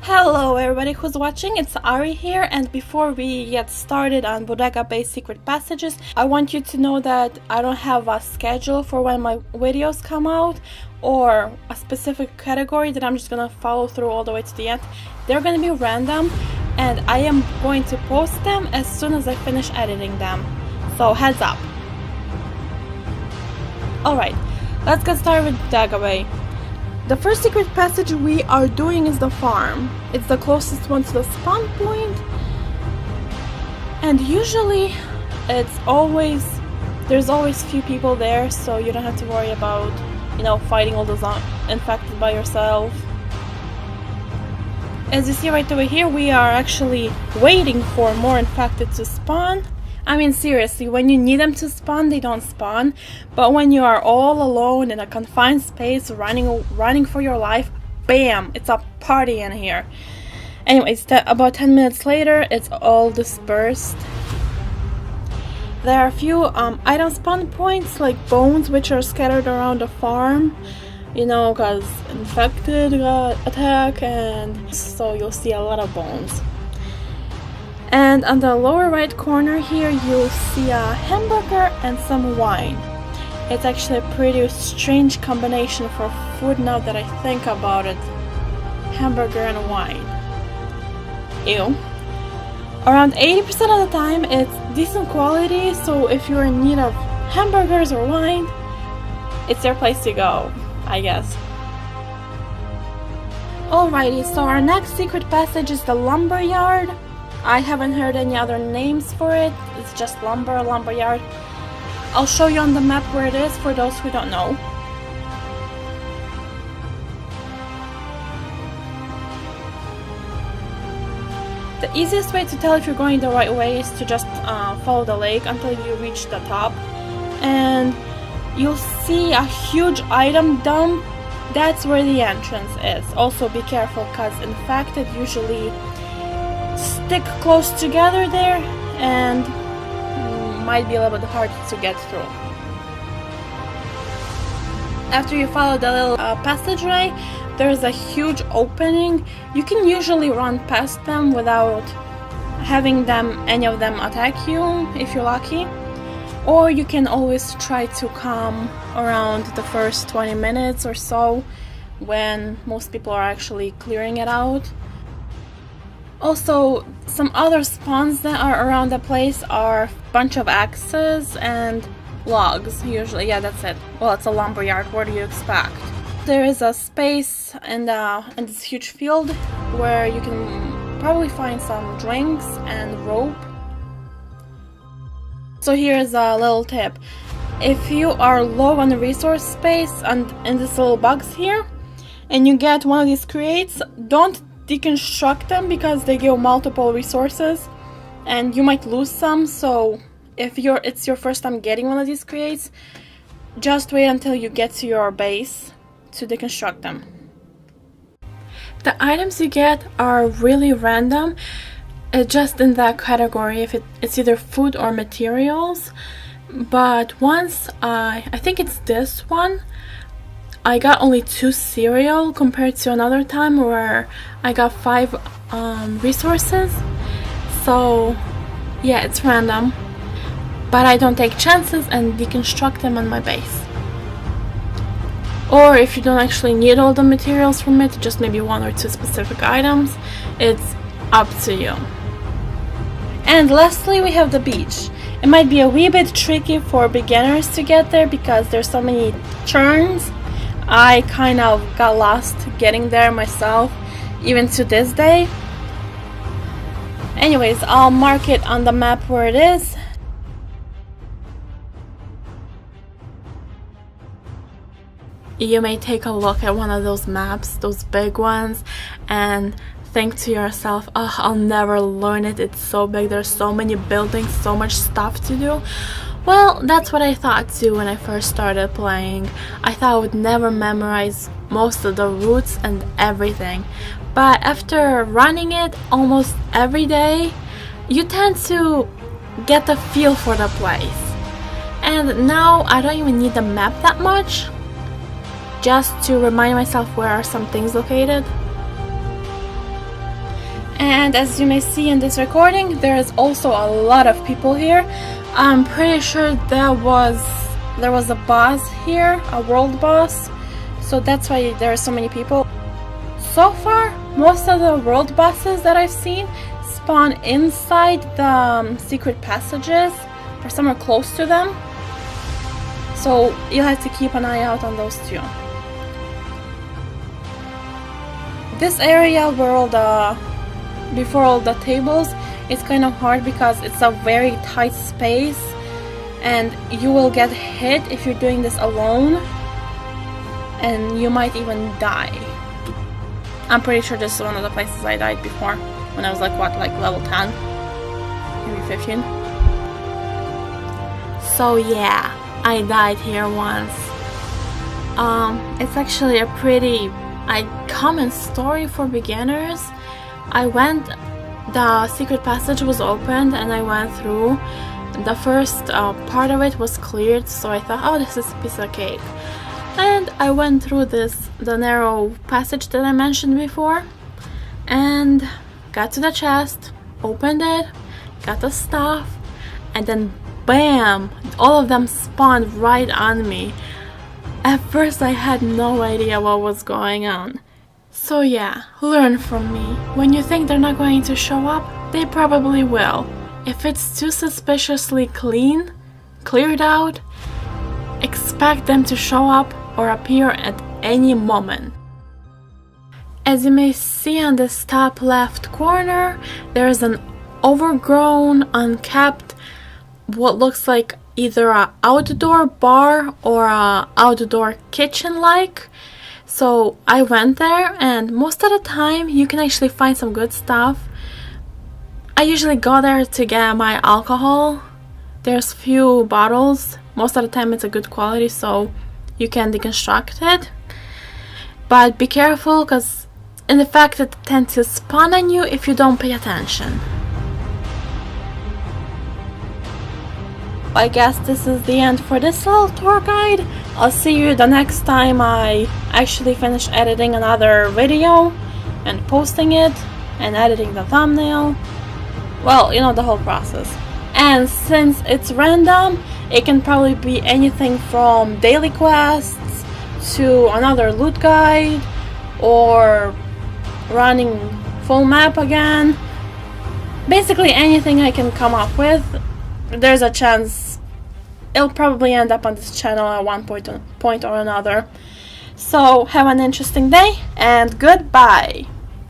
Hello everybody who's watching, it's Ari here, and before we get started on Bodega Bay Secret Passages, I want you to know that I don't have a schedule for when my videos come out or a specific category that I'm just gonna follow through all the way to the end. They're gonna be random and I am going to post them as soon as I finish editing them, so heads up. Alright, let's get started with Bodega Bay. The first secret passage we are doing is the farm. It's the closest one to the spawn point, and usually there's always few people there, so you don't have to worry about, fighting all those infected by yourself. As you see right over here, we are actually waiting for more infected to spawn. I mean, seriously, when you need them to spawn, they don't spawn. But when you are all alone in a confined space, running for your life, bam! It's a party in here. Anyways, about 10 minutes later, it's all dispersed. There are a few item spawn points, like bones, which are scattered around the farm. Because infected got attack, and so you'll see a lot of bones. And on the lower right corner here, you'll see a hamburger and some wine. It's actually a pretty strange combination for food now that I think about it. Hamburger and wine. Ew. Around 80% of the time, it's decent quality, so if you're in need of hamburgers or wine, it's your place to go, I guess. Alrighty, so our next secret passage is the Lumberyard. I haven't heard any other names for it, it's just Lumberyard. I'll show you on the map where it is for those who don't know. The easiest way to tell if you're going the right way is to just follow the lake until you reach the top. And you'll see a huge item dump. That's where the entrance is. Also be careful, because infected usually stick close together there and might be a little bit hard to get through. After you follow the little passageway, there's a huge opening. You can usually run past them without having any of them attack you if you're lucky, or you can always try to come around the first 20 minutes or so when most people are actually clearing it out. Also, some other spawns that are around the place are a bunch of axes and logs, usually. Yeah, that's it. Well, it's a lumberyard, what do you expect? There is a space in this huge field where you can probably find some drinks and rope. So here's a little tip. If you are low on the resource space and in this little box here, and you get one of these crates, don't deconstruct them because they give multiple resources and you might lose some. So if it's your first time getting one of these crates, just wait until you get to your base to deconstruct them. The items you get are really random, just in that category if it's either food or materials. But once I think it's this one, I got only 2 cereal compared to another time where I got 5 resources. So yeah, it's random, but I don't take chances and deconstruct them on my base. Or if you don't actually need all the materials from it, just maybe 1 or 2 specific items, it's up to you. And lastly, we have the beach. It might be a wee bit tricky for beginners to get there because there's so many turns. I kind of got lost getting there myself, even to this day. Anyways, I'll mark it on the map where it is. You may take a look at one of those maps, those big ones, and think to yourself, oh, I'll never learn it, it's so big, there's so many buildings, so much stuff to do. Well, that's what I thought too when I first started playing. I thought I would never memorize most of the routes and everything. But after running it almost every day, you tend to get the feel for the place. And now I don't even need the map that much, just to remind myself where are some things located. And as you may see in this recording, there is also a lot of people here. I'm pretty sure there was a boss here, a world boss, so that's why there are so many people. So far, most of the world bosses that I've seen spawn inside the secret passages or somewhere close to them, so you'll have to keep an eye out on those too. This area where before all the tables, it's kind of hard because it's a very tight space and you will get hit if you're doing this alone, and you might even die. I'm pretty sure this is one of the places I died before when I was like level 10, maybe 15. So yeah, I died here once. It's actually a pretty common story for beginners. The secret passage was opened and I went through. The first part of it was cleared, so I thought, oh, this is a piece of cake. And I went through the narrow passage that I mentioned before, and got to the chest, opened it, got the stuff, and then bam! All of them spawned right on me. At first I had no idea what was going on. So yeah, learn from me. When you think they're not going to show up, they probably will. If it's too suspiciously cleared out, expect them to show up or appear at any moment. As you may see on this top left corner, there's an overgrown, unkept, what looks like either an outdoor bar or an outdoor kitchen like. So I went there, and most of the time you can actually find some good stuff. I usually go there to get my alcohol. There's few bottles. Most of the time it's a good quality, so you can deconstruct it. But be careful, because in the fact that it tends to spawn on you if you don't pay attention. I guess this is the end for this little tour guide. I'll see you the next time I actually finish editing another video and posting it and editing the thumbnail. Well, you know, the whole process. And since it's random, it can probably be anything from daily quests to another loot guide or running full map again. Basically anything I can come up with. There's a chance it'll probably end up on this channel at one point or another. So have an interesting day and goodbye.